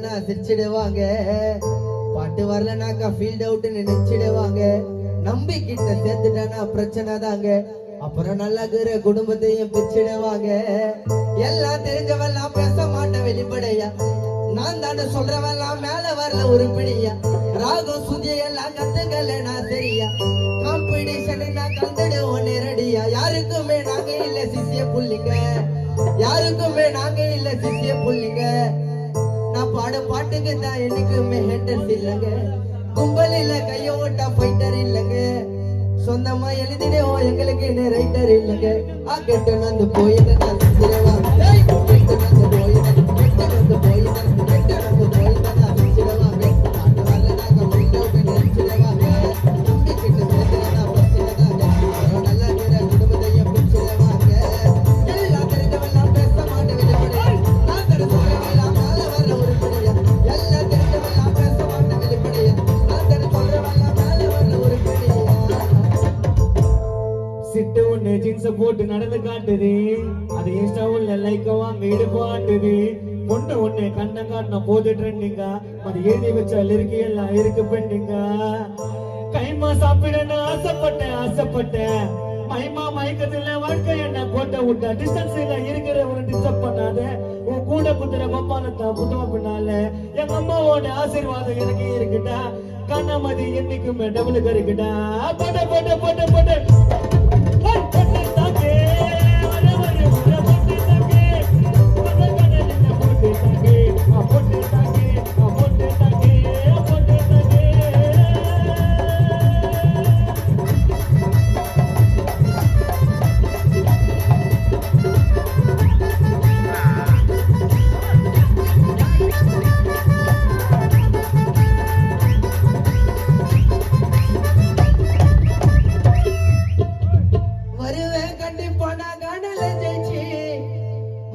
சேர்ந்துட்டேன்னா சிரிச்சிடுவாங்க, பாட்டு வரலனாக்கா ஃபீல்ட் அவுட்னு நினைச்சிடுவாங்க, நம்பிக்கிட்ட சேர்ந்துட்டேன்னா பிரச்சனை தாங்க, அப்புறம் நல்லாக்குற குடும்பத்தையும் பிரிச்சிடுவாங்க. எல்லாம் தெரிஞ்சவெல்லாம் பேச மாட்டேன் வெளிப்படையா, நான் தானே சொல்றவெல்லாம் மேல வரல உருப்படியா, ராகம் சுதிய எல்லாம் கத்துக்கல நான் சரியா, காம்படிஷன் நான் கண்டுடுவோம் நேரடியா. யாருக்குமே நாங்க இல்ல சிசிய புள்ளிங்க, யாருக்குமே நாங்க இல்ல சிசிய புள்ளிங்க, நான் பாட பாட்டுக்கு தான் என்னைக்குமே ஹேட்டர்ஸ் இல்லைங்க, கும்பலில கைய ஓட்டா ஃபைட்டர் இல்லைங்க, சொந்தமா எழுதினோம் எங்களுக்கு ரைட்டர் இல்லைங்க. கெட்டு வந்து போயிட்டு நான் சிரிச்சிடவாங்க, கெட்டு வந்து போயிட்டு கெட்டு வந்து போயிட்டு கெட்டு வந்து போயிட்டு நான் சிரிச்சிடவாங்க, பாட்டு வரல நாங்க ஃபீல்ட் அவுட் நினைச்சிடவாங்க, நம்பிக்கிட்டு சேர்த்துனா பிரச்சனைதாங்க, நல்ல பேர குடும்பத்தையும் பிரிச்சிடவாங்க. எல்லாம் தெரிஞ்சவெல்லாம் பேச மாட்டேன் வெளிப்படையா, நான் தர சொல்றவெல்லாம் மேல வரல உருப்படியா, எல்லாம் தெரிஞ்சவெல்லாம் பேச மாட்டேன் வெளிப்படையா, நான் தர சொல்றவெல்லாம் மேல வரல உருப்படியா. சிட்டு ஒண்ணு ஜீன்ஸ் போட்டு நடந்து காட்டுது, அது இன்ஸ்டாவுல லைக் வாங்க இடுப்பு ஆட்டுது, பொண்ணு ஒண்ணு கண்ண காட்டின போது ட்ரெண்டிங்க, அது எழுதி வச்ச லிரிக்கி எல்லாம் இருக்கு பெண்டிங்க. கைமா சாப்பிடணும் ஆசைப்பட்டேன், மைமா மயக்கத்துல வாழ்க்கை என்ன கோட்டை விட்டா, டிஸ்டன்ஸ்ல இருக்கிறவனை டிஸ்டர்ப் பண்ணாத, உன் கூட குத்துற பப்பானத்தா புத்தவ பின்னால, எங்க அம்மாவோட ஆசீர்வாதம் எனக்கு இருக்குடா, கண்ணமதி என்னைக்குமே டபுளுக்கு இருக்குடா. போட்ட போட்ட போட்ட போட்ட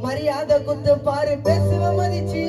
மரியாதை குத்து பாரு பேசுவ மதிச்சு,